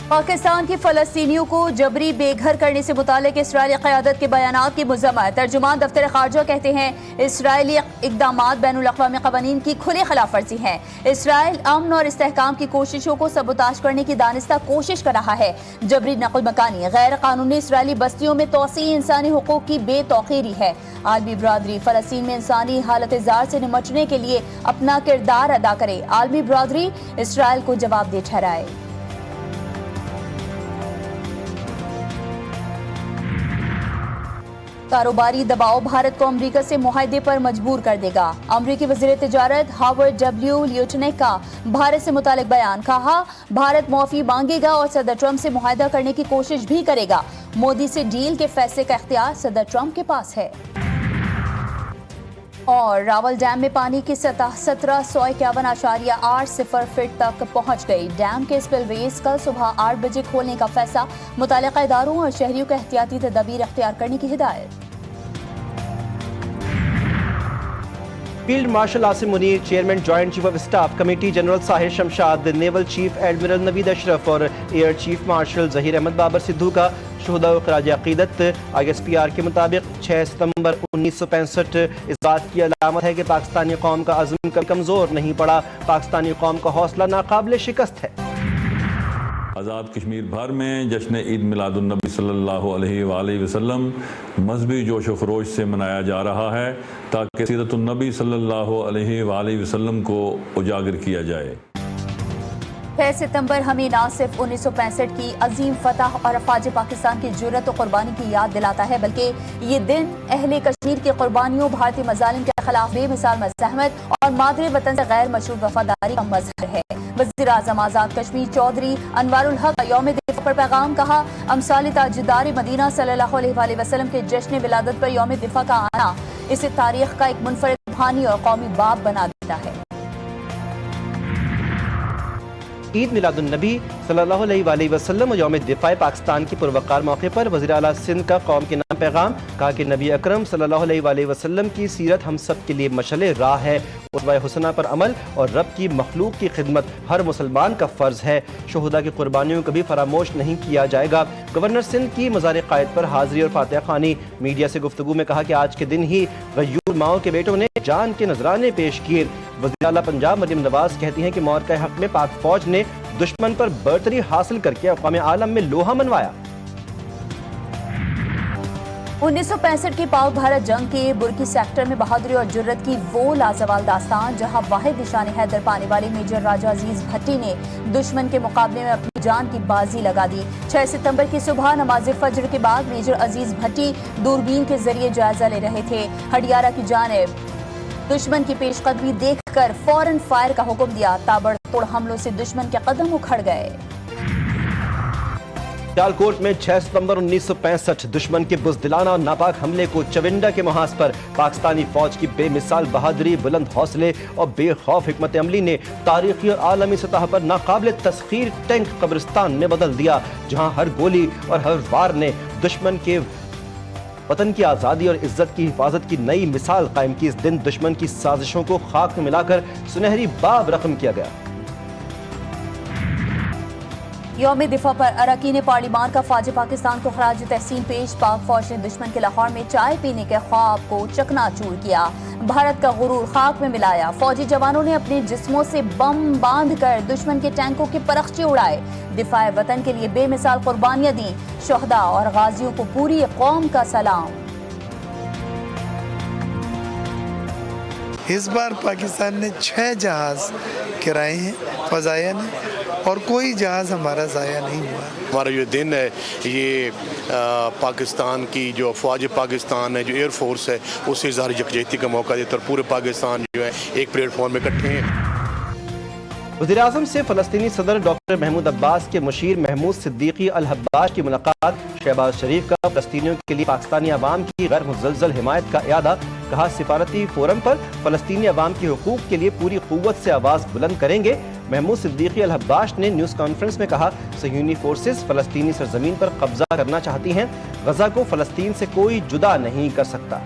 پاکستان کی فلسطینیوں کو جبری بے گھر کرنے سے متعلق اسرائیلی قیادت کے بیانات کی مذمت۔ ترجمان دفتر خارجہ کہتے ہیں اسرائیلی اقدامات بین الاقوامی قوانین کی کھلی خلاف ورزی ہیں۔ اسرائیل امن اور استحکام کی کوششوں کو سبوتاژ کرنے کی دانستہ کوشش کر رہا ہے۔ جبری نقل مکانی، غیر قانونی اسرائیلی بستیوں میں توسیع انسانی حقوق کی بے توقیری ہے۔ عالمی برادری فلسطین میں انسانی حالت زار سے نمٹنے کے لیے اپنا کردار ادا کرے۔ عالمی برادری اسرائیل کو جواب دہ ٹھہرائے۔ کاروباری دباؤ بھارت کو امریکہ سے معاہدے پر مجبور کر دے گا۔ امریکی وزیر تجارت ہاورڈ ڈبلیو لیوٹنک کا بھارت سے متعلق بیان، کہا بھارت معافی مانگے گا اور صدر ٹرمپ سے معاہدہ کرنے کی کوشش بھی کرے گا۔ مودی سے ڈیل کے فیصلے کا اختیار صدر ٹرمپ کے پاس ہے۔ اور راول ڈیم میں پانی کی سطح 1751.80 فٹ تک پہنچ گئی۔ ڈیم کے اسپل ویز کل صبح 8 بجے کھولنے کا فیصلہ، متعلقہ اداروں اور شہریوں کو احتیاطی تدابیر اختیار کرنے کی ہدایت۔ Field marshal Asim Munir, chairman joint chief of staff committee general Sahir Shamshad, naval chief admiral Naveed Ashraf اور air chief marshal Zaheer Ahmed Babar Sidhu کا شہداء و خراج عقیدت۔ ISPR کے مطابق 6 ستمبر 1965 اس بات کی علامت ہے کہ پاکستانی قوم کا عزم کبھی کمزور نہیں پڑا، پاکستانی قوم کا حوصلہ ناقابل شکست ہے۔ آزاد کشمیر بھر میں جشن عید میلاد النبی صلی اللہ علیہ وآلہ وسلم مذہبی جوش و خروش سے منایا جا رہا ہے تاکہ سیرت النبی صلی اللہ علیہ وآلہ وسلم کو اجاگر کیا جائے۔ 6 ستمبر ہمیں نہ صرف 1965 کی عظیم فتح اور افواج پاکستان کی جرأت و قربانی کی یاد دلاتا ہے، بلکہ یہ دن اہل کشمیر کی قربانیوں، بھارتی مظالم کے خلاف بے مثال مزاحمت اور مادر وطن سے غیر مشروط وفاداری کا مظہر ہے۔ وزیر اعظم آزاد کشمیر چودھری انوار الحق کا یوم دفاع پر پیغام، کہا امثال تاجدار مدینہ صلی اللہ علیہ وآلہ وسلم کے جشن ولادت پر یوم دفاع کا آنا اسے تاریخ کا ایک منفرد روحانی اور قومی باب بنا دیتا ہے۔ عید میلاد النبی صلی اللہ علیہ وآلہ وسلم اور یوم دفاع پاکستان کی پروقار موقع پر وزیر اعلیٰ سندھ کا قوم کے نام پیغام، کہا کہ نبی اکرم صلی اللہ علیہ وآلہ وسلم کی سیرت ہم سب کے لیے مشعل راہ ہے، اسوہ حسنہ پر عمل اور رب کی مخلوق کی خدمت ہر مسلمان کا فرض ہے، شہداء کی قربانیوں کو بھی فراموش نہیں کیا جائے گا۔ گورنر سندھ کی مزار قائد پر حاضری اور فاتحہ خوانی، میڈیا سے گفتگو میں کہا کہ آج کے دن ہی غیور ماؤں کے بیٹوں نے جان کے نذرانے پیش کیے۔ وزیر اعلیٰ پنجاب مریم نواز کہتی ہیں کہ مورکہ حق میں پاک فوج نے دشمن پر برتری حاصل کر کے اقوام عالم میں لوہا منوایا۔ 1965 کی پاک بھارت جنگ کے برکی سیکٹر میں بہادری اور جرت کی وہ لازوال داستان جہاں واحد نشان حیدر پانے والے میجر راجہ عزیز بھٹی نے دشمن کے مقابلے میں اپنی جان کی بازی لگا دی۔ 6 ستمبر کی صبح نماز فجر کے بعد میجر عزیز بھٹی دوربین کے ذریعے جائزہ لے رہے تھے۔ ہڈیارہ کی جانب دشمن کی پیش قدمی دیکھ کر فوراً فائر کا حکم دیا۔ تابڑ توڑ حملوں سے دشمن کے قدم اکھڑ گئے۔ سیالکوٹ میں 6 ستمبر 1965 دشمن کے بزدلانہ اور ناپاک حملے کو چونڈا کے محاذ پر پاکستانی فوج کی بے مثال بہادری، بلند حوصلے اور بے خوف حکمت عملی نے تاریخی اور عالمی سطح پر ناقابل تسخیر ٹینک قبرستان میں بدل دیا، جہاں ہر گولی اور ہر وار نے دشمن کے وطن کی آزادی اور عزت کی حفاظت کی نئی مثال قائم کی۔ اس دن دشمن کی سازشوں کو خاک میں ملا کر سنہری باب رقم کیا گیا۔ یوم دفاع پر اراکین پارلیمان کا فوج پاکستان کو خراج تحسین پیش۔ پاک فوج نے دشمن کے لاہور میں چائے پینے کے خواب کو چکنا چور کیا، بھارت کا غرور خاک میں ملایا۔ فوجی جوانوں نے اپنے جسموں سے بم باندھ کر دشمن کے ٹینکوں کے پرخچے اڑائے، دفاع وطن کے لیے بے مثال قربانیاں دیں۔ شہداء اور غازیوں کو پوری قوم کا سلام۔ اس بار پاکستان نے 6 جہاز کرائے ہیں فضائیہ نے، اور کوئی جہاز ہمارا ضائع نہیں ہوا۔ ہمارا جو دن ہے یہ پاکستان کی جو افواج پاکستان ہے، جو ایئر فورس ہے، اسے اظہار یکجہتی کا موقع دیتا ہے اور پورے پاکستان جو ہے ایک پلیٹ فارم میں اکٹھے ہیں۔ وزیر اعظم سے فلسطینی صدر ڈاکٹر محمود عباس کے مشیر محمود صدیقی الحباش کی ملاقات۔ شہباز شریف کا فلسطینیوں کے لیے پاکستانی عوام کی غیر مزلزل حمایت کا اعادہ، کہا سفارتی فورم پر فلسطینی عوام کے حقوق کے لیے پوری قوت سے آواز بلند کریں گے۔ محمود صدیقی الحباش نے نیوز کانفرنس میں کہا صہیونی فورسز فلسطینی سرزمین پر قبضہ کرنا چاہتی ہیں، غزہ کو فلسطین سے کوئی جدا نہیں کر سکتا۔